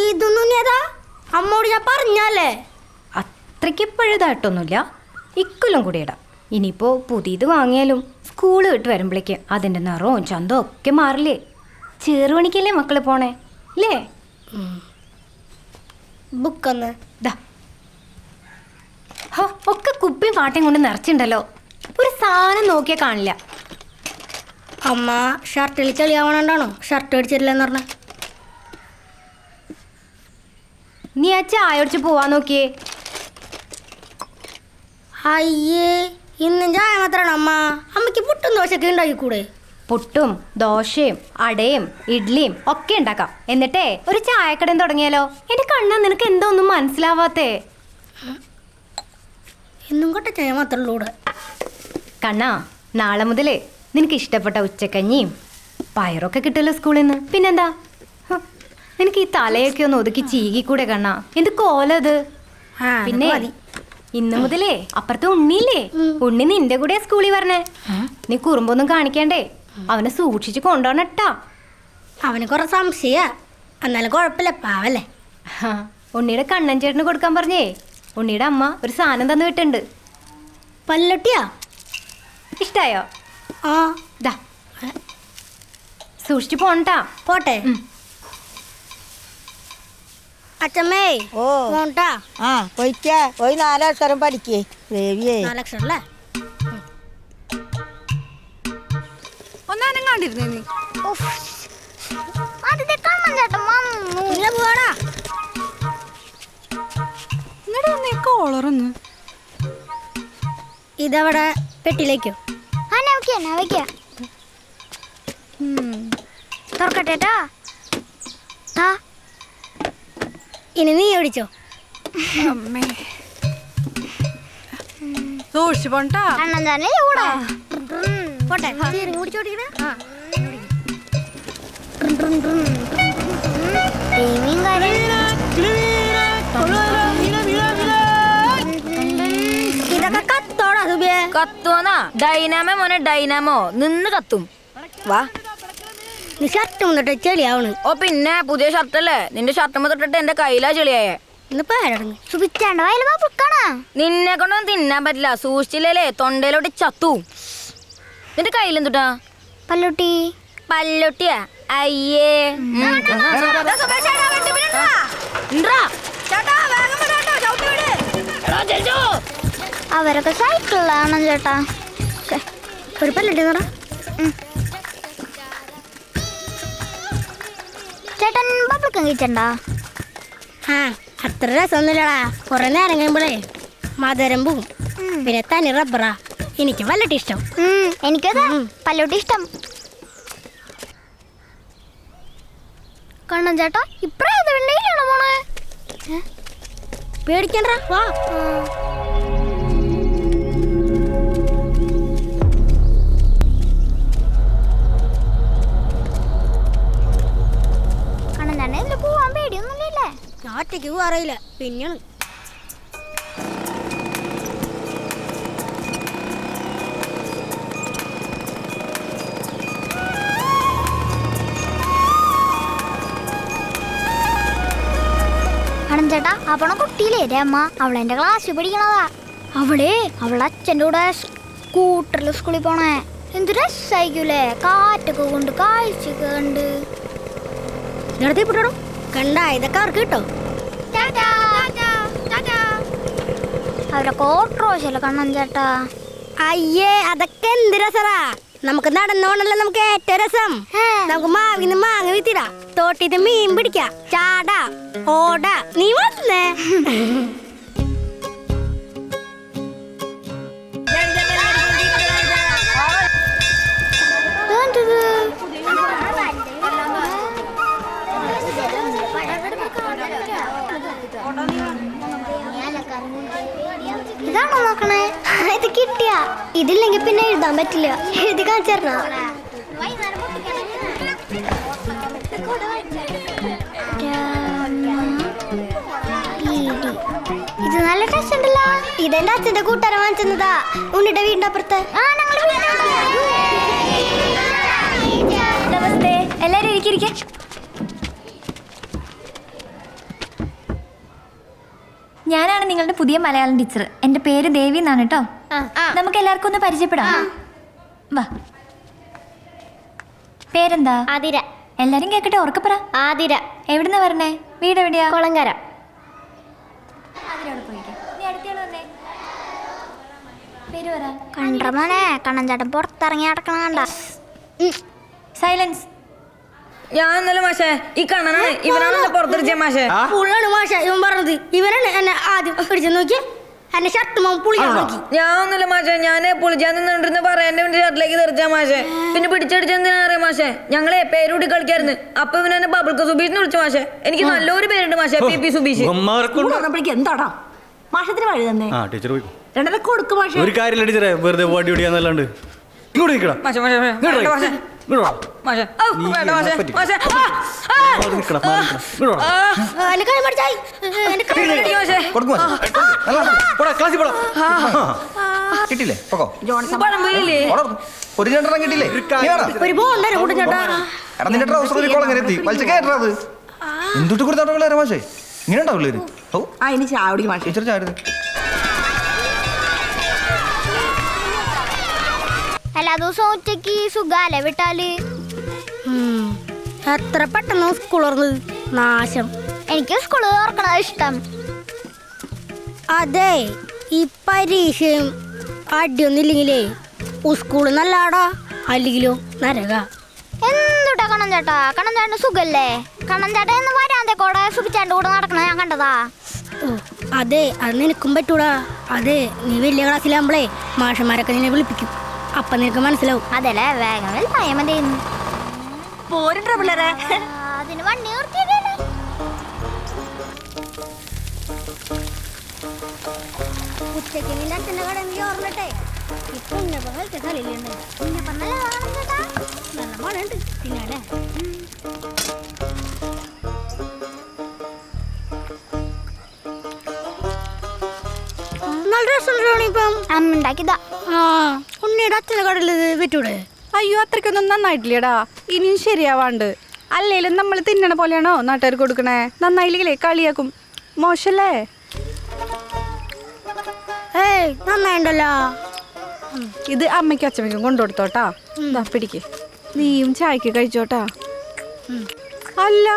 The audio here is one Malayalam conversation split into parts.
ഇതൊന്നും അമ്മോട് ഞാൻ പറഞ്ഞല്ലേ. അത്രയ്ക്ക് പഴുതായിട്ടൊന്നുമില്ല, ഇക്കൊല്ലം കൂടി ഇടാം. ഇനിയിപ്പോൾ പുതിയത് വാങ്ങിയാലും സ്കൂൾ വിട്ട് വരുമ്പോഴേക്ക് അതിൻ്റെ നിറവും ചന്തവും ഒക്കെ മാറില്ലേ. ചേറുപണിക്കല്ലേ മക്കള് പോണേ അല്ലേ? ബുക്കൊന്ന് ഒക്കെ കുപ്പിയും പാട്ടയും കൊണ്ട് നിറച്ചിട്ടുണ്ടല്ലോ. ഒരു സാധനം നോക്കിയാൽ കാണില്ല. അമ്മ ഷർട്ടിൽ ചെളിയാവണോണ്ടാണോ ഷർട്ട് അടിച്ചിട്ടില്ലെന്ന് പറഞ്ഞ? നീ ആ ചായ ഒടിച്ച് പോവാൻ നോക്കിയേ. അയ്യേ, ഇന്നും ചായ മാത്രമാണ് അമ്മ. അമ്മയ്ക്ക് പുട്ടും ദോശയൊക്കെ ഉണ്ടാക്കിക്കൂടെ? പുട്ടും ദോശയും അടയും ഇഡ്ലിയും ഒക്കെ ഉണ്ടാക്കാം. എന്നിട്ടേ ഒരു ചായക്കടയും തുടങ്ങിയാലോ? എൻ്റെ കണ്ണാ, നിനക്ക് എന്തോ ഒന്നും മനസ്സിലാവാത്തേ? എന്നും കൊട്ട ചായ മാത്രമേ ഉള്ളൂ. കണ്ണാ, നാളെ മുതലേ നിനക്ക് ഇഷ്ടപ്പെട്ട ഉച്ചക്കഞ്ഞിയും പയറൊക്കെ കിട്ടുമല്ലോ സ്കൂളിൽ നിന്ന്. പിന്നെന്താ, നിനക്ക് ഈ തലയൊക്കെ ഒന്ന് ഒതുക്കി ചീകിക്കൂടെ കണ്ണാ? എന്ത് കോലത്. പിന്നെ ഇന്ന് മുതലേ അപ്പുറത്തെ ഉണ്ണിയില്ലേ, ഉണ്ണി നിന്റെ കൂടെ സ്കൂളിൽ വരണേ. നീ കുറുമ്പൊന്നും കാണിക്കണ്ടേ, അവനെ സൂക്ഷിച്ച് കൊണ്ടുപോകണട്ടാ. അവന് കുറെ സംശയ, എന്നാലും കുഴപ്പമില്ല, പാവല്ലേ. ഉണ്ണിയുടെ കണ്ണൻ ചേട്ടന് കൊടുക്കാൻ പറഞ്ഞേ ഉണ്ണിയുടെ അമ്മ ഒരു സാധനം തന്നു വിട്ടുണ്ട്. പല്ലൊട്ടിയാ? ഇഷ്ടായോ? ആ, ദാ സൂക്ഷിച്ചു പോണ്ടാ. പോട്ടെ അച്ഛമ്മേ. ഓ പോണ്ടാ. ആ പോയിക്കാ, പോയി 4 അക്ഷരം പഠിക്കേ ദേവിയേ. 4 അക്ഷരം അല്ലേ? ഒന്നാനും കണ്ടിരുന്നേ നീ. കോളറൊന്ന് ഇതവിടെ പെട്ടിലേക്കോ? തുറക്കട്ടെ. ഇനി നീ ഓടിച്ചോ. അമ്മേ സൂക്ഷിച്ചു പോണ്ടാ. പോട്ടെ. ഇതൊക്കെ കത്തോടാ സുബിയെ? കത്തുവന്നാ? ഡൈനാമോ മോനെ, ഡൈനാമോ നിന്ന് കത്തും. വാ, നീ ഷർട്ട് വന്നിട്ട് ചെളിയാവണ്. ഓ പിന്നെ പുതിയ ഷർട്ടല്ലേ, നിന്റെ ഷർട്ട് തൊട്ടിട്ട് എന്റെ കയ്യിലാ ചെളിയായേ. നിന്നെ കൊണ്ടൊന്നും തിന്നാൻ പറ്റില്ല, സൂക്ഷിച്ചില്ലേ തൊണ്ടയിലോട്ട് ചത്തു. നിന്റെ കയ്യിലെന്തുട്ടാ? പല്ലുട്ടി. പല്ലുട്ടിയാ? അയ്യേ. അവരൊക്കെ സൈക്കിളിലാണ് ചേട്ടാ. ഒരു പല്ലുട്ടി നോടാ. ചേട്ടൻ ബബിൾക്കം കഴിച്ചണ്ടാ? ആ, അത്ര രസമൊന്നുമില്ലടാ. കുറെ നേരം കഴിയുമ്പോഴേ മധുരം പോകും. പിന്നെ തനി റബ്ബറാ. എനിക്ക് പല്ലട്ടി ഇഷ്ടം. എനിക്കത് പല്ലോട്ടി ഇഷ്ടം. കണ്ണൻ ചേട്ടാ, ഇപ്പഴേ വെള്ളിയിലാണോ പോണേ? പേടിക്കണ്ട, വാ. കണ്ണൻ ചേട്ടൻ ഇതിൽ പോവാൻ പേടിയൊന്നുമില്ലേ? ഞാൻ ഒറ്റയ്ക്ക് പോവാറില്ല, പിന്നെയാണ്. കണ്ണൻ ചേട്ടാ, അവളെ കുട്ടിയില്ലേ രമ, അവളെന്റെ ക്ലാസ്സിൽ പഠിക്കണതാ. അവളെ അച്ഛൻ്റെ കൂടെ സ്കൂട്ടറിൽ സ്കൂളിൽ പോണേ. എന്ത് രസായിക്കൂലേ, കാറ്റൊക്കെ കൊണ്ട് കാഴ്ചയൊക്കെ കണ്ട്. നിർത്തിപ്പെട്ടോ കണ്ട, ഇതൊക്കെ അവർക്ക് കിട്ടോ? അവരൊക്കെ ഓട്ടോശല്ലേ കണ്ണൻ ചേട്ടാ. അയ്യേ, അതൊക്കെ എന്ത് രസറാ. നമുക്ക് നടന്നോണല്ലോ നമുക്ക് ഏറ്റവും രസം. നമുക്ക് മാവിന്ന് മാങ്ങ വിത്തിടാ, തോട്ടിട്ട് മീൻ പിടിക്കാം, ചാടാ, ഓടാ. നീ വന്നേ. ഇതാണോ നോക്കണേ? ഇത് കിട്ടിയ ഇതില്ലെങ്കിൽ പിന്നെ എഴുതാൻ പറ്റില്ല. എഴുതി കാണിച്ചേരണ. രാമ ഇതെന്റെ അച്ഛന്റെ കൂട്ടുകാരൻ വാങ്ങിച്ചതാ. ഉണ്ണിയുടെ വീടിന്റെ അപ്പുറത്ത്. നമസ്തേ, എല്ലാരും ഇരിക്കെ. ഞാനാണ് നിങ്ങളുടെ പുതിയ മലയാളം ടീച്ചർ. എൻ്റെ പേര് ദേവി എന്നാണ് കേട്ടോ. നമുക്ക് എല്ലാവർക്കും ഒന്ന് പരിചയപ്പെടാം. വാ, പേരെന്താ? ആതിര. എല്ലാരും കേക്കട്ടെ, ഉറക്കപ്പറ. ആതിര. എവിടുന്നാ വരണേ? വീട് എവിടെയാ? കൊളങ്കര. കണ്ടമോനെ, കണ്ണൻചാട്ടൻ പുറത്തിറങ്ങി നടക്കണ കണ്ട. സൈലൻസ്. ഞാൻ ഇന്നലെ മാഷേ ഈ കണ്ണനാണ് ഇവനാണ് പുറത്തിരിച്ച മാഷേ. പുള്ളാണ് മാഷ ഇവൻ പറഞ്ഞത്. ഇവനാണ് എന്നെ ആദ്യം പിടിച്ചു നോക്കി എന്റെ ഷർട്ട് പുളിക്കാൻ നോക്കി. ഞാൻ ഒന്നുമില്ല മാഷേ, ഞാൻ പൊളിച്ചാൻ നിന്നിരുന്ന പറയാൻ എന്റെ ഷർട്ടിലേക്ക് തെറിച്ചാ മാഷേ. പിന്നെ പിടിച്ചടിച്ചെന്തിനാ അറിയാം മാഷേ, ഞങ്ങളെ പേരൂട്ടി കളിക്കായിരുന്നു. അപ്പൊ ഇവനെ ബബിൾക്ക സുബീഷിന് വിളിച്ചു മാഷേ. എനിക്ക് നല്ലൊരു പേരുണ്ട് മാഷേ, പി സുബീഷ്. എന്താടാ മാഷത്തിന് വഴി തന്നെ രണ്ടര കൊടുക്കും മാഷ. ഒരു കാര്യമില്ല ടീച്ചറെ, വെറുതെ പാടി ഓടിയാന്നല്ലാണ്ട്. ഇങ്ങോട്ട് നിൽക്കടാ. മാഷേ മാഷേ വേണ്ട മാഷേ മാഷേ വേണ്ട മാഷേ മാഷേ കിട്ടില്ലേ? പൊക്കോ. പഴം പോയില്ലേ? ഒരു രണ്ടെണ്ണം കിട്ടില്ലേ? ഒരു ബോണ്ടനെ കൂട്ടുചേട്ടാ. എടാ നിന്റെ ട്രൗസർ ഒരു കുളം കയറ്റി വലിച്ചേട്ടാ. അത് എന്തുട്ട് കൊടുത്താട്ടോ പിള്ളേരെ മാഷേ? ഇങ്ങനെ ഉണ്ടാവും പിള്ളേര്. ഓ ഇനി ചാവടി മാഷ. ടീച്ചർ ചാടുന്നു. എല്ലാ ദിവസവും ഉച്ചക്ക് സുഖാലേ വിട്ടാല്? എത്ര പെട്ടെന്ന് സ്കൂൾ തുറന്നത്. നാശം. എനിക്ക് സ്കൂള് തുറക്കണത് ഇഷ്ടം. അതെ, ഈ പരീക്ഷയും അടിയൊന്നും ഇല്ലെങ്കിലേ സ്കൂള് നല്ലാടാ, അല്ലെങ്കിലോ നരക. എന്തുട്ടാ കണ്ണൻ ചേട്ടാ? കണ്ണൻ ചേട്ടന് സുഖല്ലേ? കണ്ണൻ ചേട്ടൻ എന്ന് വരാന്തേ കൂടെ സുഖിച്ചാണ്ട് കൂടെ നടക്കണ ഞാൻ കണ്ടതാ. അതെ, അത് നിനക്കും പറ്റൂടാ. അതെ, നീ വലിയ ക്ലാസ്സിലാകുമ്പോഴേ മാഷന്മാരൊക്കെ നിന്നെ വിളിപ്പിക്കും. അപ്പൊ നിനക്ക് മനസ്സിലാവും. അതല്ലേ, വേഗം വലുതായ മതി. പോരണ്ട പിള്ളേരെ. അതിന് വണ്ടി നിർത്തിയതല്ലേ. ഉച്ചയ്ക്ക് നിന്റെ അച്ഛൻ്റെ കട എനിക്ക് ഓർമ്മട്ടെ. ഇപ്പൊ ഉന്നപ്പം കളിച്ച കളിയിലുണ്ട്. ഉണ്ണിയപ്പം നല്ലതാണ് ചേട്ടാ. നല്ല മണമുണ്ട് തിന്നാലേ. നല്ല രസമുണ്ടോ ഇപ്പം? അമ്മ ഉണ്ടാക്കിയതാ. ആ, ഉണ്ണിയുടെ അച്ഛൻ്റെ കടയിൽ വിറ്റൂടെ? അയ്യോ, അത്രയ്ക്കൊന്നും നന്നായിട്ടില്ലടാ. ഇനിയും ശരിയാവാണ്ട്. അല്ലേലും നമ്മൾ തിന്നണ പോലെയാണോ നാട്ടുകാർ കൊടുക്കണേ? നന്നായില്ലെങ്കിലേ കളിയാക്കും. മോശല്ലേ? ഏയ്, നന്നായിണ്ടല്ലോ. ഇത് അമ്മയ്ക്കും അച്ഛമ്മയ്ക്കും കൊണ്ടുകൊടുത്തോട്ടാ. എന്താ പിടിക്ക്, നീയും ചായക്ക് കഴിച്ചോട്ടാ. അല്ല,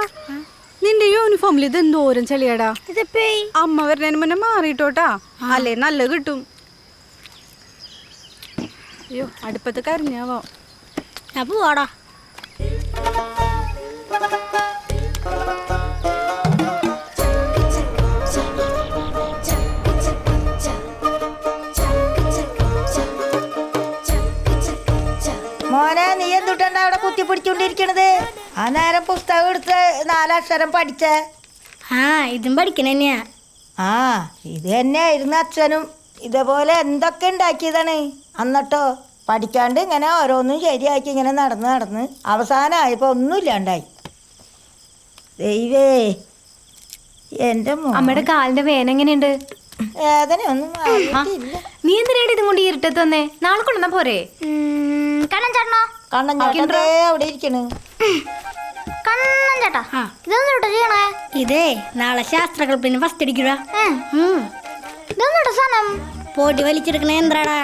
നിന്റെ യൂണിഫോമിൽ ഇത് എന്തോരം ചെളിയാടാ. ഇതിപ്പോ അമ്മ വരുന്നതിന് മുന്നേ മാറിയിട്ടോട്ടാ, അല്ലേ നല്ല കിട്ടും. അയ്യോ, അടുപ്പത്ത് കരിഞ്ഞാവോ. ഞാൻ പോവാടാ. മോനെ, നീ എന്തുട്ടാ അവിടെ കുത്തി പിടിച്ചോണ്ടിരിക്കണത്? ആ നേരം പുസ്തകം എടുത്ത് 4 അക്ഷരം പഠിച്ചേ. ആ, ഇതും പഠിക്കണ തന്നെയാ. ആ, ഇത് തന്നെയായിരുന്നു അച്ഛനും. ഇതേപോലെ എന്തൊക്കെ ഉണ്ടാക്കിയതാണ്. എന്നിട്ടോ പഠിക്കാണ്ട് ഇങ്ങനെ ഓരോന്നും ശരിയാക്കി ഇങ്ങനെ നടന്ന് അവസാനമായപ്പോൾ ഒന്നുമില്ലാണ്ടായി. ദൈവേ, എൻ്റെ അമ്മയുടെ കാലിന്റെ വേന എങ്ങനെയുണ്ട്? വേദനയൊന്നും മാറിയിട്ടില്ല. നീ എന്തിനാണ് ഇതും കൊണ്ട് ഈ ഇരുട്ടത്ത് വന്നേ? നാളെ കൊണ്ടുവന്നാ പോരെ? കണ്ണൻ ചേട്ടനോ? കണ്ണൻ ചേട്ടൻ അവിടെ ഇരിക്കണ്. കണ്ണൻ ചേട്ടാ, ഇതൊന്നും ചെയ്യണേ. ഇതേ നാളെ ശാസ്ത്രകൽപ്പിന് ഫസ്റ്റ് അടിക്കുക. ഇതൊന്നും സാധനം പൊടി വലിച്ചെടുക്കണ യന്ത്രാടാ.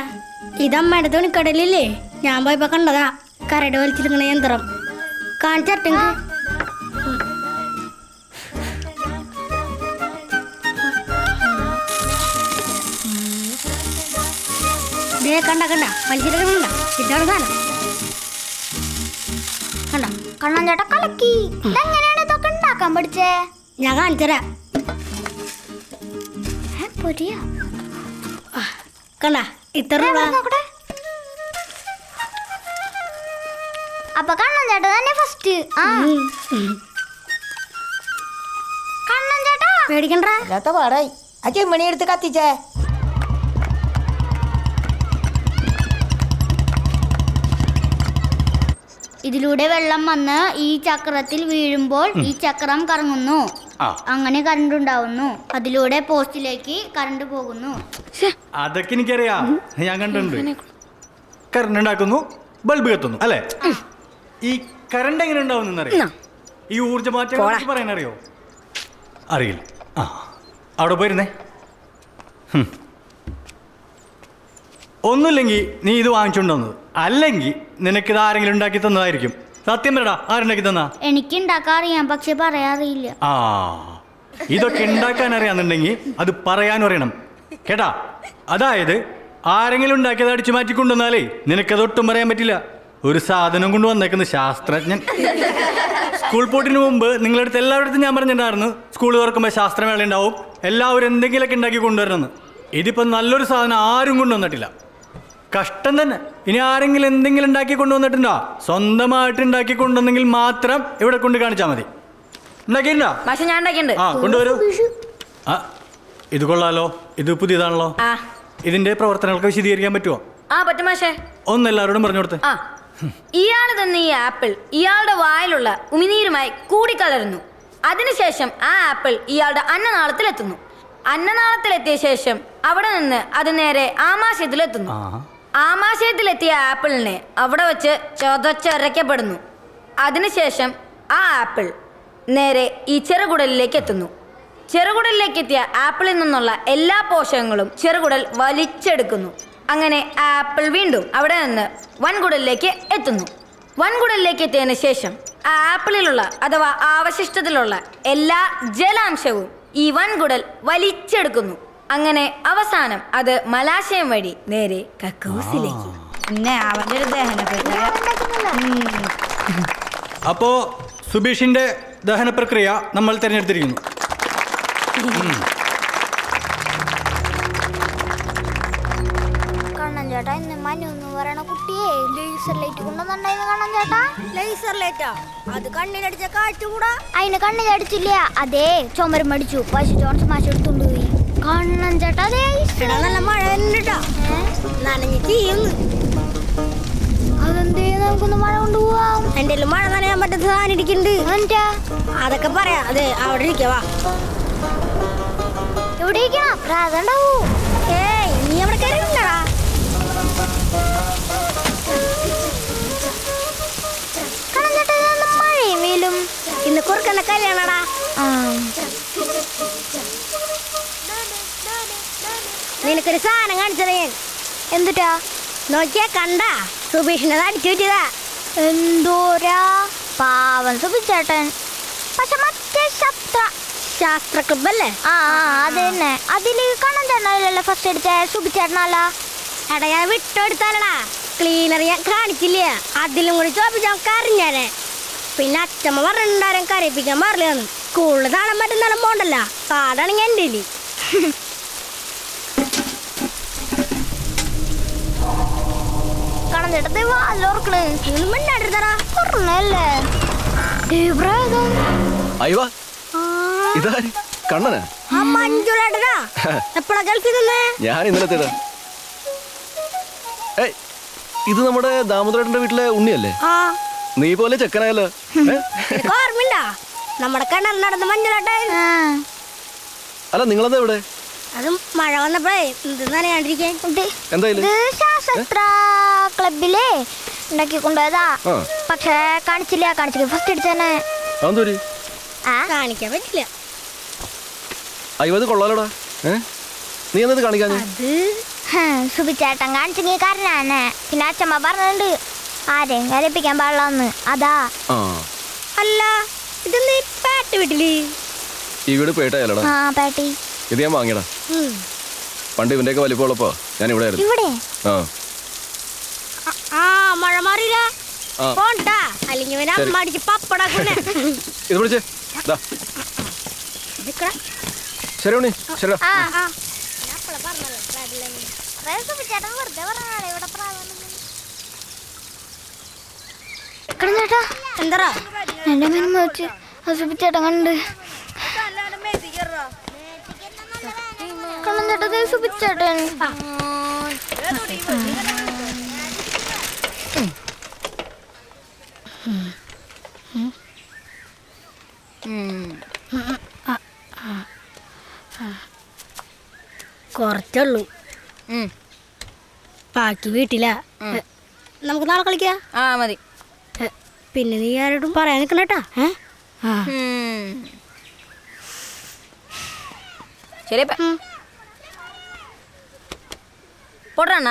ഇതമ്മയുടെ തുണിക്കടലില്ലേ, ഞാൻ പോയപ്പോ കണ്ടതാ. കരട് വലിച്ചെടുക്കണ യന്ത്രം കാണിച്ചിട്ടെങ്കിൽ കണ്ട വലിച്ചെടുക്കണ്ട. ഇതാണ് സാധനം. കണ്ട കണ്ണൻ ചേട്ടാ കലക്കി. എങ്ങനെയാണ് ഇതൊക്കെ ഉണ്ടാക്കാൻ പഠിച്ചേ? ഞാൻ കാണിച്ചരാ. പൊരിയാ കണ്ട ഇത്ര അപ്പൊ കണ്ണൻ ചേട്ടാ തന്നെ ഫസ്റ്റ്. കണ്ണൻ ചേട്ടാ പേടിക്കണ്ട. ഇല്ലാത്ത പാടായി. ആ ചെമ്മണി എടുത്ത് കത്തിച്ചേ. ഇതിലൂടെ വെള്ളം വന്ന് ഈ ചക്രത്തിൽ വീഴുമ്പോൾ ഈ ചക്രം കറങ്ങുന്നു. അങ്ങനെ കറണ്ട് ഉണ്ടാവുന്നു. അതിലൂടെ പോസ്റ്റിലേക്ക് കറണ്ട് പോകുന്നു. അതൊക്കെ എനിക്കറിയാം, ഞാൻ കണ്ടിട്ടുണ്ട്. കറണ്ട് ഉണ്ടാക്കുന്നു, ബൾബ് കത്തുന്നു അല്ലേ? ഈ കറണ്ട് എങ്ങനെ ഉണ്ടാവുന്നറിയോ? ഈ ഊർജ്ജ മാറ്റം പറയാനറിയോ? അറിയില്ല. ആ അവിടെ പോയിരുന്നേ. ഒന്നുമില്ലെങ്കിൽ നീ ഇത് വാങ്ങിച്ചുകൊണ്ടുവന്നത്, അല്ലെങ്കിൽ നിനക്കിത് ആരെങ്കിലും ഉണ്ടാക്കി തന്നതായിരിക്കും. സത്യം പറയടാ, ആരുണ്ടാക്കി തന്നാ? എനിക്ക് ഉണ്ടാക്കാൻ അറിയാം, പക്ഷെ പറയാറില്ല. ആ ഇതൊക്കെ ഉണ്ടാക്കാൻ അറിയാന്നുണ്ടെങ്കിൽ അത് പറയാനും അറിയണം കേട്ടാ. അതായത് ആരെങ്കിലും ഉണ്ടാക്കിയത് അടിച്ചു മാറ്റിക്കൊണ്ടുവന്നാലേ നിനക്കത് ഒട്ടും പറയാൻ പറ്റില്ല. ഒരു സാധനം കൊണ്ട് വന്നേക്കുന്ന ശാസ്ത്രജ്ഞൻ. സ്കൂൾ പോട്ടിന് മുമ്പ് നിങ്ങളടുത്ത് എല്ലായിടത്തും ഞാൻ പറഞ്ഞിട്ടുണ്ടായിരുന്നു, സ്കൂൾ തുറക്കുമ്പോൾ ശാസ്ത്രമേള ഉണ്ടാവും, എല്ലാവരും എന്തെങ്കിലുമൊക്കെ ഉണ്ടാക്കി കൊണ്ടുവരണമെന്ന്. ഇതിപ്പോൾ നല്ലൊരു സാധനം ആരും കൊണ്ടുവന്നിട്ടില്ല. കഷ്ടം തന്നെ. ഇനി ആരെങ്കിലും എന്തെങ്കിലും ഉണ്ടാക്കി കൊണ്ടുവന്നിട്ടുണ്ടോ? സ്വന്തമായിട്ട് ഉണ്ടാക്കി കൊണ്ടുവന്നെങ്കിൽ മാത്രം ഇവിടെ കൊണ്ട് കാണിച്ചാൽ മതി. ഉണ്ടാക്കിയിട്ടുണ്ടോ? മാഷെ ഞാൻ ഉണ്ടാക്കിയിട്ടുണ്ട്. ആ കൊണ്ടുവരൂ. ആ ഇത് കൊള്ളാലോ, ഇത് പുതിയതാണല്ലോ. ഇതിന്റെ പ്രവർത്തനങ്ങൾക്ക് വിശദീകരിക്കാൻ പറ്റുമോ? ആ പറ്റും മാഷെ. ഒന്ന് എല്ലാവരോടും പറഞ്ഞു കൊടുത്ത്. ആ ഇയാൾ തന്നെ ഈ ആപ്പിൾ ഇയാളുടെ വായിലുള്ള ഉമിനീരുമായി കൂടിക്കലരുന്നു. അതിനുശേഷം ആ ആപ്പിൾ ഇയാളുടെ അന്നനാളത്തിലെത്തുന്നു. അന്നനാളത്തിലെത്തിയ ശേഷം അവിടെ നിന്ന് അത് നേരെ ആമാശയത്തിലെത്തുന്നു. ആമാശയത്തിലെത്തിയ ആപ്പിളിനെ അവിടെ വെച്ച് ചതച്ചരയ്ക്കപ്പെടുന്നു. അതിനുശേഷം ആ ആപ്പിൾ നേരെ ഈ ചെറുകുടലിലേക്ക് എത്തുന്നു. ചെറുകുടലിലേക്ക് എത്തിയ ആപ്പിളിൽ നിന്നുള്ള എല്ലാ പോഷകങ്ങളും ചെറുകുടൽ വലിച്ചെടുക്കുന്നു. അങ്ങനെ ആപ്പിൾ വീണ്ടും അവിടെ നിന്ന് വൻകുടലിലേക്ക് എത്തുന്നു. വൻകുടലിലേക്ക് എത്തിയതിനു ശേഷം ആ ആപ്പിളിലുള്ള അഥവാ അവശിഷ്ടത്തിലുള്ള എല്ലാ ജലാംശവും ഈ വൻകുടൽ വലിച്ചെടുക്കുന്നു. അങ്ങനെ അവസാനം അത് മലാശയം വഴി നേരെ കക്കൂസിലേക്ക്. പിന്നെ അവന്റെ ഒരു ദഹന പ്രക്രിയ. അപ്പോ സുബീഷിന്റെ ദഹന പ്രക്രിയ നമ്മൾ തിരഞ്ഞെടുത്തിരിക്കുന്നു. കണ്ണൻ ചേട്ടാ, ഇന്ന് മനു എന്ന് പറയണ കുട്ടിയെ ലേസർ ലൈറ്റ് കൊണ്ടുവന്നിട്ടുണ്ടായിരുന്നു. കണ്ണൻ ചേട്ടാ, ലേസർ ലൈറ്റാ? അത് കണ്ണിലടിച്ച കാറ്റുകൂടാ. അതിന് കണ്ണിലടിച്ചില്ല, അതേ ചുമരും അടിച്ചു. പശു ജോൺസ് മാഷ് എടുത്തോണ്ട് പോയി. കണ്ണൻ ചേട്ടാ, അതേ നല്ല മഴ വരുന്നുണ്ടാ, നനഞ്ഞ് തീയുന്നു. അതെന്തേ, നമുക്കൊന്ന് മഴ കൊണ്ടുപോവാം. എന്റെ മഴ നനയാൻ പറ്റുന്ന സാധനം ഇരിക്കുന്നുണ്ട്. അതൊക്കെ പറയാം. അതെ അവിടെ ഇരിക്കവാ. എവിടെ ഇരിക്കണം? പ്രാതണ്ടാവൂ. ഏയ് നീ അവിടെ കയറിണ്ടാ. കണ്ണൻ ചേട്ടാ, മഴയും വെയിലും. ഇന്ന് കുറുക്കന്റെ കല്യാണടാ. നിനക്കൊരു സാധനം കാണിച്ചത് ഞാൻ. എന്തുട്ടാ? നോക്കിയാ കണ്ടാ? സുബീഷിനെ അടിച്ചു പറ്റിയതാ. എന്തോരാ പാവം സുബിച്ചേട്ടൻ. പക്ഷെ മറ്റേ ശാസ്ത്ര ക്ലബല്ലേ? ആ അത് തന്നെ. അതില് കണ്ണൻ ചേട്ടനല്ലേ ഫസ്റ്റ് അടിച്ച സുബിച്ചേട്ടനല്ല? എടാ ഞാൻ വിട്ടെടുത്താലടാ. ക്ലീനർ ഞാൻ കാണിച്ചില്ല. അതിലും കൂടി ചോദിച്ചാൽ കറിഞ്ഞാനെ. പിന്നെ അച്ഛമ്മ പറഞ്ഞിട്ടുണ്ടാരും കരയിപ്പിക്കാൻ പാടില്ലെന്ന്. സ്കൂളിൽ കാണാൻ പറ്റുന്നാലും പോണ്ടല്ല. കാർഡാണെങ്കിൽ എൻ്റെ ഇല്ല. കണ്ണൻ ചേട്ടൻ വാലോർക്കണേ. ഒന്നും മിണ്ടാണ്ടിരുന്നടാ. പറഞ്ഞല്ലേ ഇതാര്? കണ്ണനാ? ആ മഞ്ജുളേട്ടനാ. എപ്പോഴാ ഗൾഫിൽ നിന്നേ? ഞാൻ ഇന്നലത്തേതാ. ഏയ് ഇത് നമ്മുടെ ദാമോദരേട്ടന്റെ വീട്ടിലെ ഉണ്ണിയല്ലേ? ആ നീ പോലെ ചെക്കനായല്ലോ. നിനക്ക് ഓർമ്മയില്ല? നമ്മുടെ കിണർ നടന്ന മഞ്ജുളേട്ടൻ. അല്ല നിങ്ങളെന്താ ഇവിടെ? അത് മഴ വന്നപ്പോഴേ എന്ത് നനയാണ്ടിരിക്കാൻ. എന്തായാലും ശാസ്ത്ര ക്ലബിലെ ഉണ്ടാക്കി കൊണ്ടുപോയതാ. പക്ഷെ കാണിച്ചില്ല. ഫസ്റ്റ് അടിച്ചതന്നെ. അതെന്തോര്? കാണിക്കാൻ പറ്റില്ല. അയ്യത് കൊള്ളാലോടാ. നീ എന്നത് കാണിക്കാൻ? സുബിച്ചേട്ടൻ കാണിച്ചെങ്കിൽ കാരനാണ്. പിന്നെ അച്ഛമ്മ പറഞ്ഞിട്ടുണ്ട് ആരെയും കരയിപ്പിക്കാൻ പാടില്ലെന്ന്. അതാ. അല്ല ഇതെന്ത് പാട്ട് വീട്ടില്? ഈ വീട് പേട്ടയല്ലടാ. ആ പാട്ടി. ഇത് ഞാൻ വാങ്ങിയടാ. പണ്ട് ഇവന്റെയൊക്കെ വലിപ്പമുള്ളപ്പോ ഞാൻ ഇവിടെ ആയിരുന്നു. ഇവിടെ ആ മഴ മാറിയില്ല. പോണ്ടാ, അല്ലെങ്കിൽ അമ്മ അടിച്ച് പപ്പടാക്കുന്നെ. ഇത് വിളിച്ചേ. ശരി ഉണ്ണി, ശരി. എന്താ എന്റെ മനം വെച്ച് സുബിച്ചേട്ടൻ കണ്ട്. കണ്ണൻ ചേട്ടൻ സുബിച്ചേട്ടൻ. കുറച്ചുള്ളൂ. ബാക്കി വീട്ടിലാ. നമുക്ക് നാളെ കളിക്കാം. ആ മതി. പിന്നെ നീ ആരോടും പറയാൻ നിൽക്കണേട്ടാ. ശരി പോട്ടണ്ണ.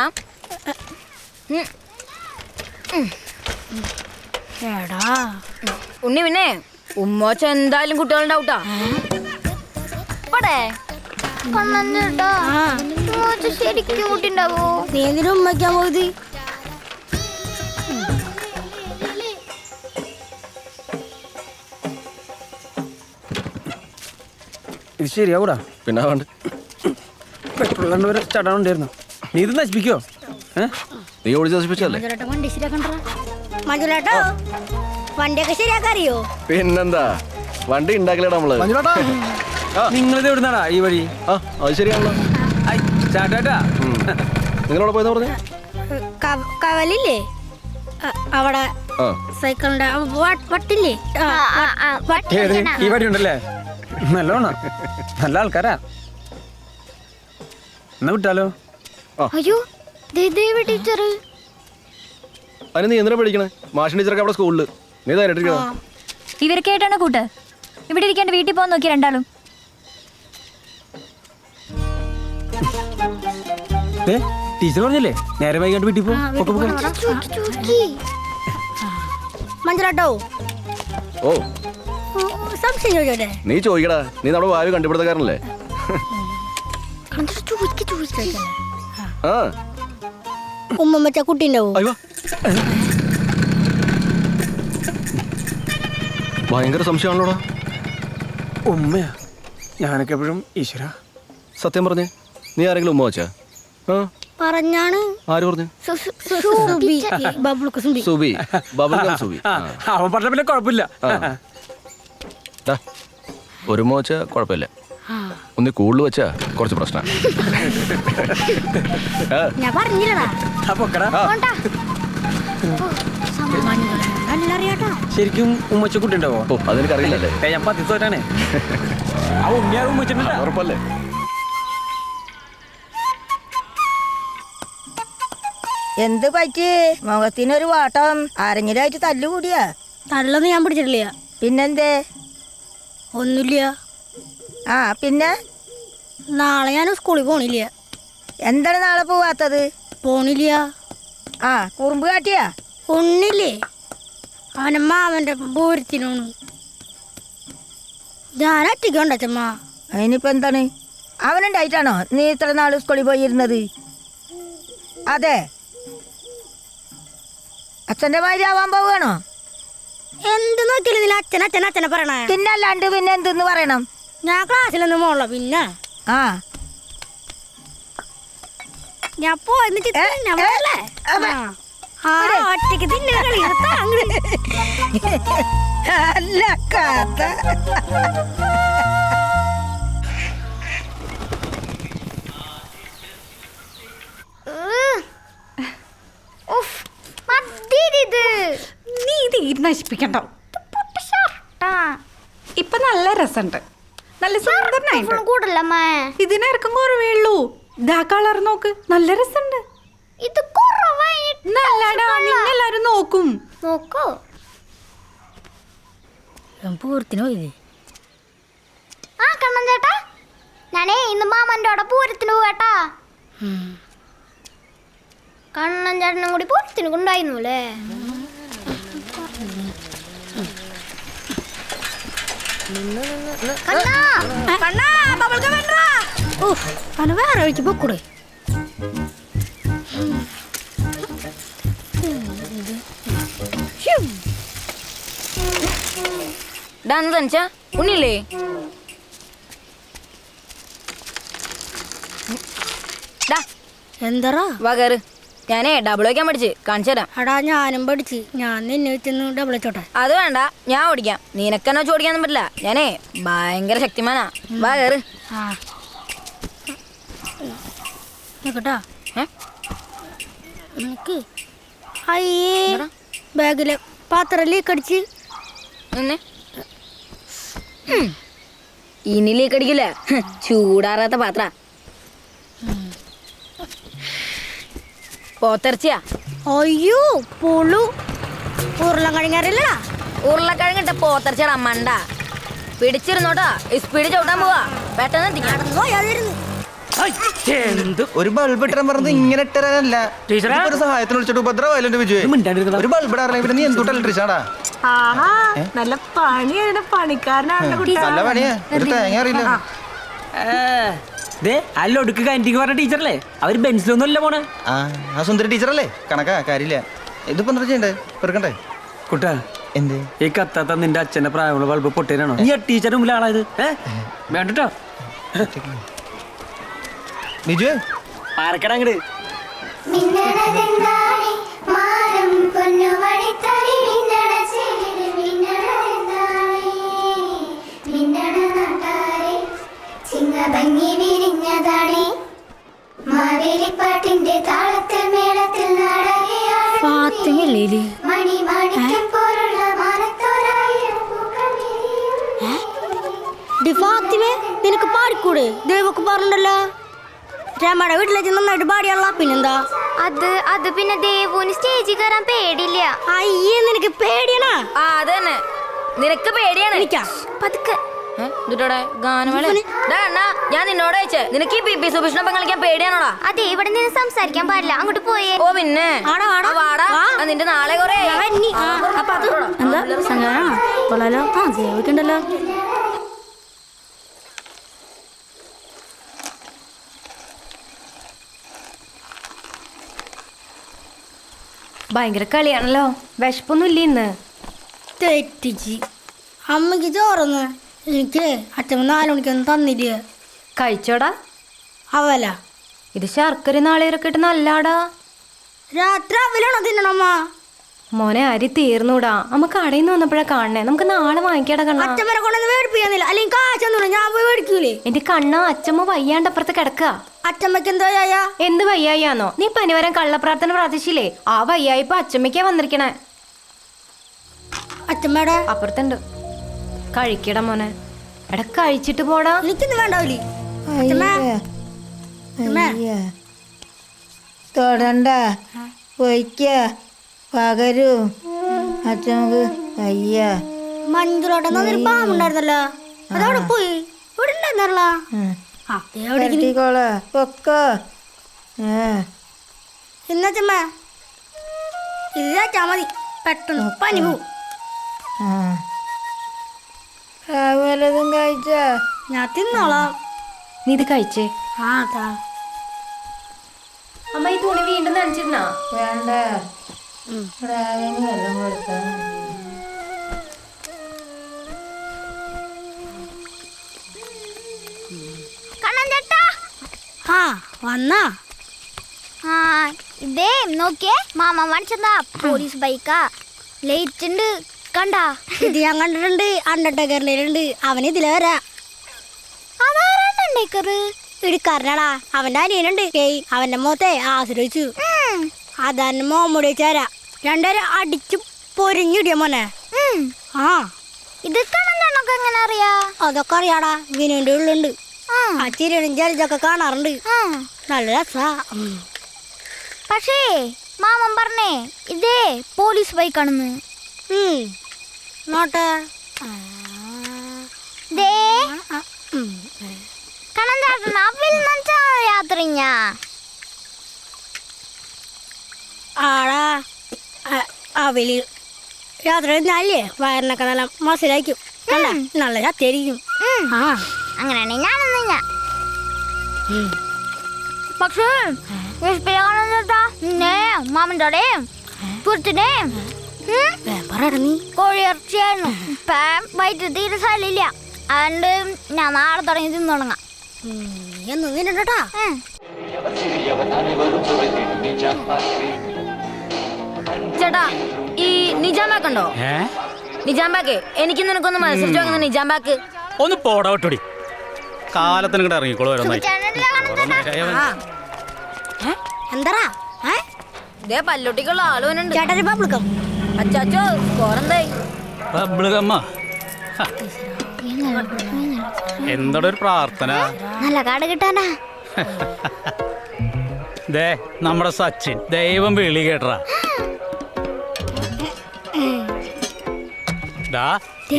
എടാ ഉണ്ണി പിന്നെ ഉമ്മോച്ച എന്തായാലും കുട്ടികളുണ്ടാവൂട്ടാ. പോടേ. കണ്ണഞ്ചേട്ടാ ശരിക്കും കൂട്ടിണ്ടാവോ? നീ എന്തിനും ഉമ്മയ്ക്കാൻ പോയത്? ഇത് ശരിയാവൂടാ. പിന്നെ വേണ്ട പെട്രോൾ വരെ ചടാനുണ്ടായിരുന്നു. നീ ഇത് നശിപ്പിക്കോ? നീ ഓടിച്ച് നശിപ്പിച്ചല്ലേ? വണ്ടി ശരിയാക്കണ്ട. മഞ്ജുലേട്ടോ വണ്ടിയൊക്കെ ശരിയാക്കറിയോ? പിന്നെന്താ വണ്ടി ഉണ്ടാക്കലേടാ നമ്മള്. നിങ്ങളിത് എവിടുന്നാടാ ഈ വഴി? ആ അത് ശരിയാണല്ലോ. ചാട്ടാ നിങ്ങളവിടെ പോയെന്ന് പറഞ്ഞേ? കവലില്ലേ അവിടെ സൈക്കിളിന്റെ വട്ടില്ലേ? ഈ വഴി ഉണ്ടല്ലേ? നല്ലോണം നല്ല ആൾക്കാരാ. എന്നാ വിട്ടാലോ? അയ്യോ ടീച്ചർ. അതിന് നീ എന്തിനാ പഠിക്കണേ? മാഷിൻ ടീച്ചറൊക്കെ അവിടെ സ്കൂളില്. നീ ധൈര്യമായിട്ടിരിക്കണോ? ഇവരൊക്കെയായിട്ടാണ് കൂട്ട്. ഇവിടെ ഇരിക്കാണ്ട് വീട്ടിൽ പോകാൻ നോക്കി രണ്ടാളും. ടീച്ചർ പറഞ്ഞില്ലേ നേരെ വൈകിട്ട് വീട്ടിൽ പോകും. മഞ്ജുലേട്ടോ ഓ സംശയം ചോദിച്ചോട്ടെ? നീ ചോദിക്കടാ. നീ നമ്മുടെ വായു കണ്ടുപിടുത്തക്കാരനല്ലേ? ആ ഉമ്മച്ച കുട്ടിണ്ടാവോ? അയ്യോ ഭയങ്കര സംശയമാണല്ലോടാ. ഉമ്മയാ? ഞാനൊക്കെ എപ്പോഴും ഈശ്വര. സത്യം പറഞ്ഞേ, നീ ആരെങ്കിലും ഉമ്മ വെച്ചാ? പറഞ്ഞാണ്. ആര് പറഞ്ഞു? സുബി ബബിൾ സുബി. അവൻ പറഞ്ഞ പിന്നെ കുഴപ്പമില്ല. ഒരു ഉമ്മ വെച്ചാ കുഴപ്പമില്ല. ഒന്ന് കൂടുതൽ വെച്ചാ കുറച്ച് പ്രശ്നം. ഞാൻ പറഞ്ഞില്ലടാ. ശരിക്കും ഉമ്മച്ച കുട്ടി ഉണ്ടാവോ? ഓ അതെനിക്കറിയില്ലല്ലേ. ഞാൻ പത്തിത്തോറ്റാണ്. ആ ഉണ്ണിയാറും ഉമ്മച്ചിട്ടുണ്ടാ? ഉറപ്പല്ലേ? എന്ത് പറ്റി? മുഖത്തിനൊരു വാട്ടം. ആരെങ്കിലും ആയിട്ട് തല്ലുകൂടിയാ? തള്ളൊന്നും ഞാൻ പിടിച്ചിട്ടില്ല. പിന്നെന്തേ? ഒന്നുമില്ല. ആ പിന്നെ നാളെ ഞാൻ സ്കൂളിൽ പോണില്ല. എന്താണ് നാളെ പോവാത്തത്? പോണില്ല. ആ കുറുമ്പ് കാട്ടിയാ? ഒന്നില്ലേ അവൻ്റെ മാമൻ്റെ പൂരത്തിനോണ്. ഞാൻ ഒറ്റയ്ക്ക് ഉണ്ടച്ചമ്മ. അതിനിപ്പോ എന്താണ്? അവനുണ്ടായിട്ടാണോ നീ ഇത്ര നാൾ സ്കൂളിൽ പോയിരുന്നത്? അതെ. അച്ഛൻ്റെ ഭാര്യ ആവാൻ പോവുകയാണോ? എന്ത് നോക്കിയാലും ഇതിൽ അച്ഛൻ അച്ഛൻ അച്ഛനെ പറയണേ. പിന്നെ അല്ലാണ്ട് പിന്നെ എന്തെന്ന് പറയണം? ഞാൻ ക്ലാസ്സിലൊന്നും പോണല്ലോ. പിന്നെ ആ ഞാൻ പോയെന്ന് ഒറ്റയ്ക്ക് തിന്നെ കളി അല്ല കഥ. നീ ഇത് നശിപ്പിക്കണ്ടോ? ഇപ്പൊ നല്ല രസമുണ്ട്. നല്ല സുന്ദരനായിട്ട്. ഇതിനിറക്കം കുറവേ ഉള്ളൂ. ഇതാ കളർ നോക്ക്, നല്ല രസമുണ്ട്. ഇത് നല്ലടാ, നിങ്ങളെല്ലാരും നോക്കും. നോക്കോ? പൂരത്തിന് പോയില്ലേ? ആ കണ്ണൻ ചേട്ടാ, ഞാനേ ഇന്ന് മാമൻ്റെ അവിടെ പൂരത്തിന് പോകട്ടാ. കണ്ണൻ ചേട്ടനും കൂടി പൂരത്തിന് കൊണ്ടായിരുന്നു അല്ലേ? വേറെ വഴിക്ക് പോക്കൂടെ? തനിച്ച ഉണ്ണില്ലേ? എന്താ വകറ് ഞാനേ ഡബിൾ വയ്ക്കാൻ പഠിച്ച് കാണിച്ചു തരാം. അടാ ഞാനും പഠിച്ച്. ഞാൻ നിന്നെ വെച്ചൊന്ന് ഡബിൾ വെച്ചോട്ടെ. അത് വേണ്ട, ഞാൻ ഓടിക്കാം. നിനക്കെന്നെ വെച്ച് ഓടിക്കാനൊന്നും പറ്റില്ല. ഞാനേ ഭയങ്കര ശക്തിമാനാ. വകറ് നോക്കട്ടാ. അയ്യേ ബാഗിലെ പാത്രം ലീക്ക് അടിച്ച്. ഇനി ലീക്ക് അടിക്കില്ല. ചൂടാറാത്ത പാത്ര. പോത്തിറച്ചിയാ. അയ്യോ പുളു ഉരുളക്കിഴങ്ങറില്ലടാ. ഉരുളക്കിഴങ്ങിട്ട പോത്തിറച്ചിയാടാ മണ്ട. പിടിച്ചിരുന്നോട്ടാ, സ്പീഡ് ചവിട്ടാൻ പോവാ. പെട്ടെന്ന് എത്തിക്കാം. ഒരു ബൾബ് ഇട്ടാൻ പറഞ്ഞത് ഇങ്ങനെ ഇട്ടരാനല്ല. ഒരു സഹായത്തിന് വിളിച്ചിട്ട് ഉപദ്രവല്ലേ വിജയ്. ഒരു ബൾബ് ഇടാറില്ല. പിന്നെ നീ എന്തുട്ടാ ഇലക്ട്രീഷാടാ? നല്ല പണിയാണ്, പണിക്കാരനാണ്. നല്ല പണിയാ. ഒരു തേങ്ങ അറിയില്ല. അല്ലൊടുക്ക് കയറ്റിക്ക് പറഞ്ഞ ടീച്ചറല്ലേ? അവര് ബെഞ്ചിലൊന്നും അല്ല പോണേ. ആ സുന്ദരി ടീച്ചറല്ലേ? കണക്കാ കാര്യമില്ല. ഇതിപ്പോ എന്താ ചെയ്യണ്ടേ? പെറുക്കണ്ടേ കുട്ടാ? എന്ത് ഈ കത്താത്ത നിന്റെ അച്ഛന്റെ പ്രായമുള്ള ബൾബ് പൊട്ടിയാണോ നീ ടീച്ചറിന്റെ മുമ്പിൽ ആളായത്? വേണ്ടട്ടോ ബിജു ആരക്കട അങ്ങട്. നിനക്ക് പാടിക്കൂടെ? ദൈവമൊക്കെ പറഞ്ഞല്ലോ രമയുടെ വീട്ടിലേക്ക് നന്നായിട്ട് പാടിയല്ല. പിന്നെന്താ അത് പിന്നെ ദേവുന് സ്റ്റേജിൽ കയറാൻ പേടിയില്ല. അയ്യേ നിനക്ക് പേടിയാണോ? ആ അത് തന്നെ, നിനക്ക് പേടിയാണ്. പതുക്കെ ഗാനമേള. ഞാൻ നിന്നോട് ചോദിച്ചേ, നിനക്ക് ഈ പി സുഭീഷണൊപ്പം കളിക്കാൻ പേടിയാണോടാ? അതെ, ഇവിടെ നിന്ന് സംസാരിക്കാൻ പാടില്ല. അങ്ങോട്ട് പോയേ. ഓ പിന്നെ വാടാ, നിന്റെ നാളെ കൊറേ ണ്ടല്ലോ. ഭയങ്കര കളിയാണല്ലോ. വിശപ്പൊന്നും ഇല്ല ഇന്ന്. തെറ്റിച്ച് അമ്മക്ക് ചോറന്ന് എനിക്ക് അച്ഛൻ 4 മണിക്കൊന്നും തന്നില്ല. കഴിച്ചോടാ? അവല ഇത് ശർക്കര നാളേരൊക്കെ ഇട്ട് നല്ലാടാ. രാത്രി അവലാണോ തിന്നണമ്മ? മോനെ അരി തീർന്നൂടാ. അമ്മ കടയിൽ നിന്ന് വന്നപ്പോഴാ കാണണേ. നമുക്ക് നാളെ വാങ്ങിക്കാടാ കണ്ണ. അച്ഛമ്മരെ കൊണ്ടൊന്നും മേടിപ്പിക്കുന്നില്ല. അല്ലെങ്കിൽ കാശൊന്നും ഞാൻ പോയി മേടിക്കൂലേ. എന്റെ കണ്ണ, അച്ഛമ്മ വയ്യാണ്ടപ്പുറത്ത് കിടക്കുക. അച്ഛമ്മക്ക് എന്തോ എന്ത് വയ്യായാന്നോ? നീ പനിവരം കള്ളപ്രാർത്ഥന പ്രാർത്ഥിച്ചില്ലേ? ആ വയ്യായിപ്പോ അച്ഛമ്മയ്ക്കാ വന്നിരിക്കണേ. അച്ഛമ്മയുടെ അപ്പുറത്തുണ്ട്. കഴിക്കടാ മോനെ. എടാ കഴിച്ചിട്ട് പോടാ. എനിക്കൊന്നും വേണ്ടാവില്ലേ. തൊടണ്ട, പൊയ്ക്ക, പകരൂ. അച്ഛനക്ക് വയ്യ. മഞ്ജുളോട്ടൊരു പാമ്പുണ്ടായിരുന്നല്ലോ, അതവിടെ പോയി. ഇവിടെ ഉണ്ടായിരുന്നല്ലോ. പൊക്കോ ഇന്നച്ചമ്മ ഇത് വെച്ചാ മതി, പെട്ടെന്ന് പനി പോവും. വല്ലതും കഴിച്ച? ഞാൻ തിന്നോളാം. നീ ഇത് കഴിച്ചേ. അമ്മ ഈ തുണി വീണ്ടും നനച്ചിരുന്നാ? വേണ്ട, വെള്ളം കൊടുത്താ. വന്നാ ഇതേ നോക്കിയേ, മാമ വാങ്ങിച്ചതാ പോലീസ് ബൈക്കാ. ലൈറ്റ് ഉണ്ട് കണ്ടാ? ഇത് ഞാൻ കണ്ടിട്ടുണ്ട്. അണ്ടർടേക്കറിന്റെ അവന് ഇതിലെ വരാ. ഇടിക്കാരനാടാ. അവന്റെ അനിയനുണ്ട്. അവന്റെ മുഖത്തെ ആശ്രയിച്ചു. അതന്നെ മോമുടി വെച്ചാരാ. രണ്ടുപേരും അടിച്ചു പൊരിഞ്ഞിടിയ മോനെ. ഇത് കണ്ണൊക്കെ എങ്ങനെ അറിയാ? അതൊക്കെ അറിയാടാ. വിനുവിന്റെ ഉള്ളുണ്ട്. ആ ചിരിയും ജലജൊക്കെ കാണാറുണ്ട്. നല്ല രസാ. പക്ഷേ മാമൻ പറഞ്ഞേ ഇതേ പോലീസ് ബൈക്കാണെന്ന്. നോട്ടെ യാത്ര ആടാ. അവല് യാത്ര കഴിഞ്ഞാലേ വയറിനൊക്കെ നല്ല മസിലായിരിക്കും. നല്ല ചത്തിയായിരിക്കും. അങ്ങനെയാണെങ്കിൽ ഞാനൊന്നില്ല. പക്ഷേ മാമൻ്റെ കോഴിയിറച്ചിയായിരുന്നു. വയറ്റ് തീരെ സ്ഥലമില്ല. അതുകൊണ്ട് ഞാൻ നാളെ തുടങ്ങി തിന്നു തുടങ്ങാം. നിന്നട്ടാ. ചേട്ടാ, ഈ നിജാംബാക്കുണ്ടോ? നിജാംബാക്ക് എനിക്ക് നിനക്കൊന്ന് മത്സരിച്ചു വാങ്ങുന്ന നിജാംബാക്ക്. ഒന്ന് പോടാ വിട്ടോടി. കാലത്തിന് ഇങ്ങോട്ട് ഇറങ്ങിക്കോളൂ. എന്താ ഇതേ പല്ലുട്ടിക്കുള്ള ആളുവനുണ്ട്. ചേട്ടാ റിപ്പബ്ലിക്കം. അച്ചാച്ചോ സ്കോറെന്തായി? എന്താണ് ഒരു പ്രാർത്ഥന? നല്ല കാട് കിട്ടാനാ. ദേ നമ്മുടെ സച്ചിൻ ദൈവം വിളി കേട്ടറാ.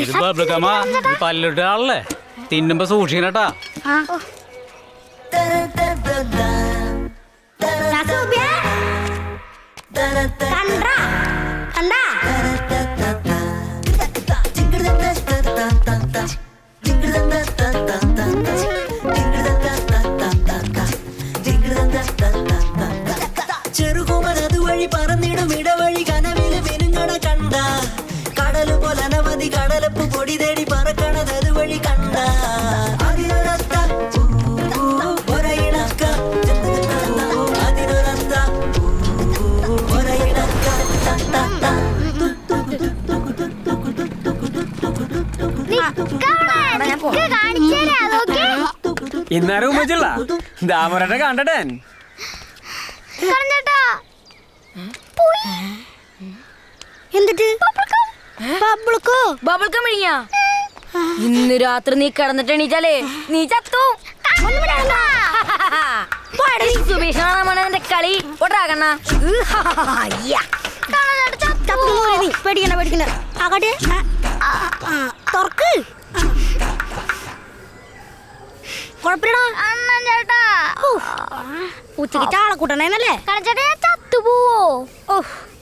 ഇത് ബബ്ലുക്കമ്മ പല്ലിട്ട ആളല്ലേ, തിന്നുമ്പോ സൂക്ഷിക്കണട്ടാ. ചെറുകുമനത് വഴി പറന്നിടും ഇടവഴി കനവില് മിനുങ്ങണ കണ്ട കടല് പോലനവധി കടലപ്പ് പൊടി തേടി പറക്കണത് വഴി കണ്ട അതിനൊരത്ത ഒരയിണക്ക അതിനൊരത്ത ഒരയിണക്ക. ഇന്നേരം ഉമ്മച്ചില്ല ദാമരട്ടെ കണ്ടട്ടെ. എന്നിട്ട് ബബിൾക്കം വിഴിഞ്ഞ ഇന്ന് രാത്രി നീ കിടന്നിട്ട് എണീച്ചാലേ നീ ചത്തു. സുമേഷാണെന്റെ കളി ഒട്ടാകണ്ണ. പേടിക്കണ പേടിക്കണ ആകട്ടെ തുറക്ക്. ഉച്ചക്ക് ചാളക്കൂട്ടണേന്നല്ലേ ചത്തുപോവോ?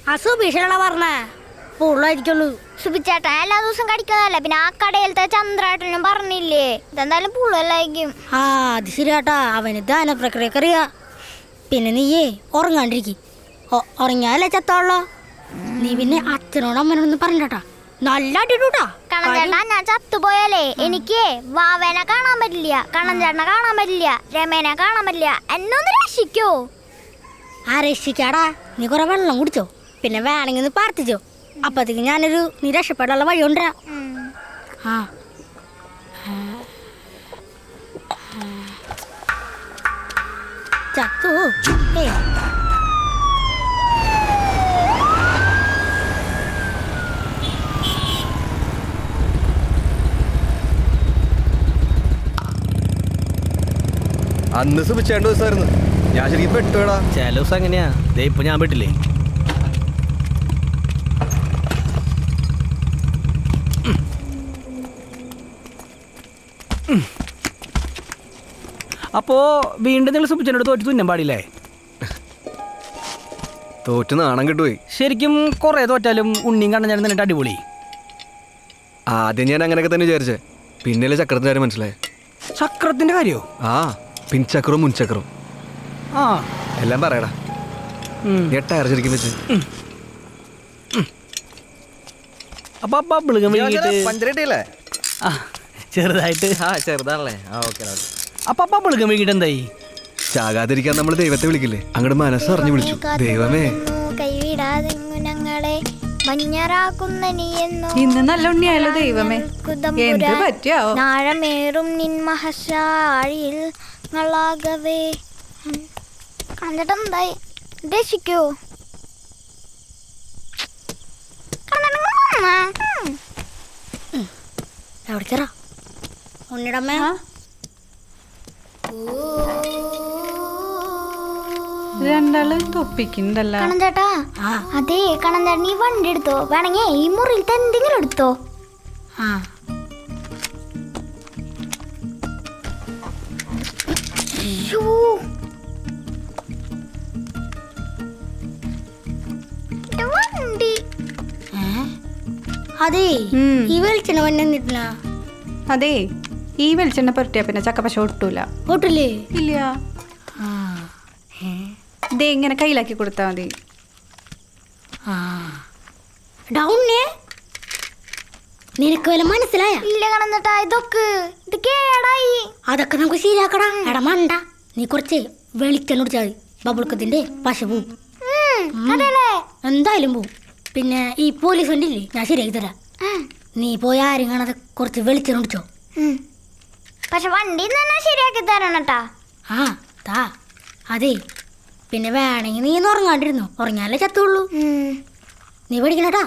ആ സുഭീഷണ പറഞ്ഞേ പുള്ളായിരിക്കുള്ളൂ. സുബിച്ചേട്ടാ എല്ലാ ദിവസം കടിക്കുന്നതല്ലേ, പിന്നെ ആ കടയിലത്തെ ചന്ദ്രേട്ടനും പറഞ്ഞില്ലേ ഇതെന്തായാലും പുള്ളല്ലായിരിക്കും. ആ അത് ശരിയാട്ടാ, അവന് ദാന പ്രക്രിയൊക്കെ അറിയാ. പിന്നെ നീയേ ഉറങ്ങാണ്ടിരിക്കും, ഉറങ്ങിയാലേ ചത്തോളോ. നീ പിന്നെ അച്ഛനോടും അമ്മനോടൊന്നും പറഞ്ഞാട്ടാ, നല്ല അടിയിട്ടൂട്ടാ. കണ്ണൻചേട്ടാ ഞാൻ ചത്തുപോയാലേ എനിക്ക് വാവേനെ കാണാൻ പറ്റില്ല, കണ്ണൻചേട്ടനെ കാണാൻ പറ്റില്ല, രമേനെ കാണാൻ പറ്റില്ല. എന്നെ ഒന്ന് രക്ഷിക്കോ? ആ രക്ഷിക്കാടാ, നീ കുറെ വെള്ളം കുടിച്ചോ, പിന്നെ വേണമെങ്കിൽ ഒന്ന് പ്രാർത്ഥിച്ചോ. അപ്പത്തേക്ക് ഞാനൊരു നീ രക്ഷപ്പെടാനുള്ള വഴി കൊണ്ടുവരാം. ആ ചത്തു. അന്ന് സുഭിച്ചേണ്ട ദിവസമായിരുന്നു. ഞാൻ ശരിക്കും പെട്ടുവേടാ. ചില ദിവസം എങ്ങനെയാ, ദേ ഇപ്പൊ ഞാൻ പെട്ടില്ലേ. അപ്പോ വീണ്ടും നിങ്ങൾ സുഭിച്ചനോട് തോറ്റു തുന്നാൻ പാടില്ലേ? തോറ്റു നാണം കിട്ടുപോയി. ശരിക്കും കുറെ തോറ്റാലും ഉണ്ണിയും കണ്ണൻ ഞാൻ നിന്നിട്ട് അടിപൊളി. ആദ്യം ഞാൻ അങ്ങനെയൊക്കെ തന്നെ വിചാരിച്ചേ, പിന്നല്ലേ ചക്രത്തിന്റെ കാര്യം മനസ്സിലായി. ചക്രത്തിന്റെ കാര്യോ? ആ പിൻചക്രവും മുൻചക്രവും ആ എല്ലാം പറയടാ. ടയർ ശരിക്കും വെച്ച് അപ്പൊ ബബിളും പഞ്ചരട്ടിയല്ലേ? ചെറുതായിട്ട്. ചെറുതാണല്ലേ. അപ്പൊ ബബിളും വീങ്ങിട്ട് എന്തായി? ചാകാതിരിക്കാൻ നമ്മൾ ദൈവത്തെ വിളിക്കില്ലേ, അങ്ങോട്ട് മനസ്സറിഞ്ഞു വിളിച്ചു. ദൈവമേ കൈവിടാതെ ഞങ്ങളെ മഞ്ഞറാക്കുന്ന നീയെന്നോ. ഇന്ന് നല്ല ഉണ്ണിയായാലോ ദൈവമേ, എന്ത് പറ്റിയോ? നാഴമേറും നിൻ മഹശാഴിയിൽ ങ്ങളാകവേ. കണ്ടിട്ട് എന്തായി? രക്ഷിക്കോ? എവിടേക്കാ ഉണ്ണിടമ്മ? രണ്ടാള് തൊപ്പിക്കുന്നുണ്ടല്ലോ. കണ്ണൻചേട്ടാ, അതെ കണ്ണൻചേട്ടൻ ഈ വണ്ടി എടുത്തോ, വേണമെങ്കിൽ ഈ മുറിയിലത്തെ എന്തെങ്കിലും എടുത്തോ. ആ വണ്ടി അതെ ഈ വെളിച്ചെണ്ണ വണ്ടി എന്നിട്ടില്ല. അതെ ഈ വെളിച്ചെണ്ണ പുരട്ടിയാ പിന്നെ ചക്കപ്പശ ഒട്ടൂല. ഒട്ടില്ലേ? ഇല്ല. ദേ ഇങ്ങനെ കയ്യിലാക്കി കൊടുത്താ മതി. ഡൗണ്ണേ നിനക്ക് വല്ല മനസ്സിലായ? ഇല്ല കണ്ണൻചേട്ടാ, ഇതൊക്കെ ഇത് കേടായി. അതൊക്കെ നമുക്ക് ശരിയാക്കടാ. എടാ മണ്ട, നീ കുറച്ച് വെളിച്ചെണ്ണ കുടിച്ചാൽ ബബിൾക്കത്തിന്റെ പശ പോവും. എന്തായാലും പോവും. പിന്നെ ഈ പോലീസ് വണ്ടിയില്ലേ, ഞാൻ ശരിയാക്കി തരാം. നീ പോയി ആരും കാണാതെ കുറച്ച് വെളിച്ചെണ്ണ കുടിച്ചോ. പക്ഷെ വണ്ടി തന്നെ ശരിയാക്കി തരണം കേട്ടാ. ആ താ. അതെ പിന്നെ വേണമെങ്കിൽ നീ ഒന്ന് ഉറങ്ങാണ്ടിരുന്നു, ഉറങ്ങിയാലേ ചത്തുള്ളൂ. നീ പേടിക്കണട്ടാ.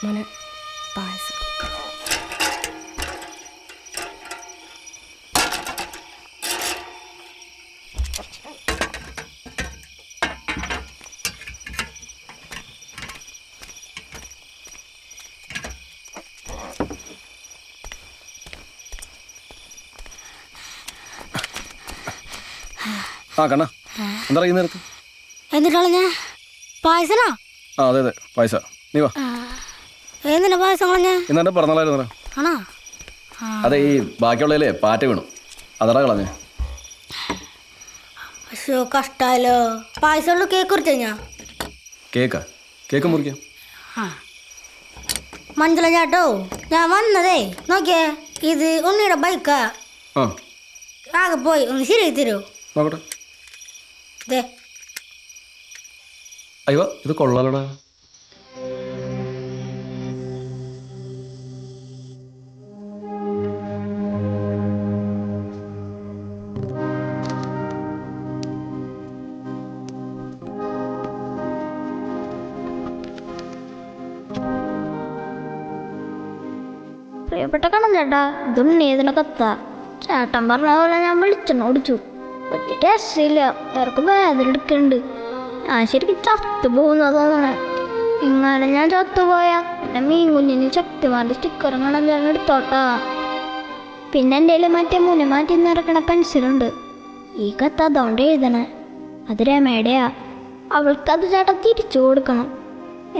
മോനെ പായസം. ആ കണ്ണ എന്താ ഈ നേരത്ത് എന്നിട്ടാണ് ഞാൻ പായസനാ? ആ അതെ അതെ പൈസ നീ വാ. എന്തിനാ പായസം കളഞ്ഞ? ഇന്നെ പറഞ്ഞാലായിരുന്നു ആണോ? അതെ ഈ ബാക്കിയുള്ളതിലേ പാറ്റ വീണു അതാ കളഞ്ഞേ. അയ്യോ കഷ്ടാലോ. പായസമുള്ള കേക്ക് കുറിച്ച് കഴിഞ്ഞാ? കേക്ക് മുറിക്കാം. മഞ്ജുള ചേട്ടോ, ഞാൻ വന്നതേ നോക്കിയേ, ഇത് ഉണ്ണിയുടെ ബൈക്കാ. ആ ആകെ പോയി, ഒന്ന് ശരിയായി തരൂ. നോക്കട്ടെ. ദേ അയ്യോ ഇത് കൊള്ളാലോടാ. പ്രിയപ്പെട്ട കണം ചേട്ടാ, ഇതും നീതിനെ കത്താ. ചേട്ടൻ പറഞ്ഞ പോലെ ഞാൻ വിളിച്ചോടിച്ചു. വലിയ രസമില്ല, വേർക്ക് വേദന എടുക്കുന്നുണ്ട്. ഞാൻ ശരിക്കും ചത്തുപോകുന്ന തോന്നണേ. ഇങ്ങനെ ഞാൻ ചത്തുപോയാ എൻ്റെ മീൻ കുഞ്ഞിന് ശക്തിമാരുടെ സ്റ്റിക്കറും ഞാൻ എടുത്തോട്ടാ. പിന്നെ എൻ്റെ കയ്യിൽ മറ്റേ മുന മാറ്റി നിറക്കണ പെൻസിലുണ്ട്. ഈ കത്ത് അതുകൊണ്ട് എഴുതണേ. അത് രമയുടെയാ. അവൾക്കത് ചേട്ടൻ തിരിച്ചു കൊടുക്കണം.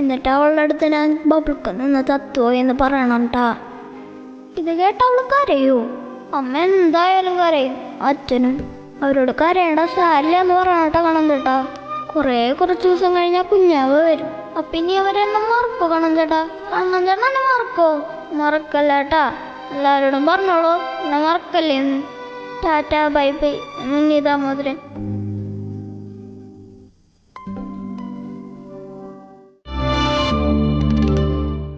എന്നിട്ട് അവളുടെ അടുത്ത് ഞാൻ ബബിൾക്ക് നിന്ന് തത്തുപോയെന്ന് പറയണം കേട്ടാ. ഇത് കേട്ട അവൾ കരയൂ. അമ്മ എന്തായാലും കരയും. അച്ഛനും അവരോട് കരയേണ്ട സാരില്ല എന്ന് പറയണട്ടാ കണം ചേട്ടാ. കുറച്ച് ദിവസം കഴിഞ്ഞാൽ കുഞ്ഞാവ് വരും. അപ്പൊ ഇനി അവരെന്നെ മറക്കോ കണം ചേട്ടാ? കണ്ണം ചേട്ടൻ എന്നെ മറക്കോ? മറക്കല്ല കേട്ടാ. എല്ലാവരോടും പറഞ്ഞോളൂ എന്നെ മറക്കല്ലേ. Tata bye bye. നീ ദാമോദരൻ.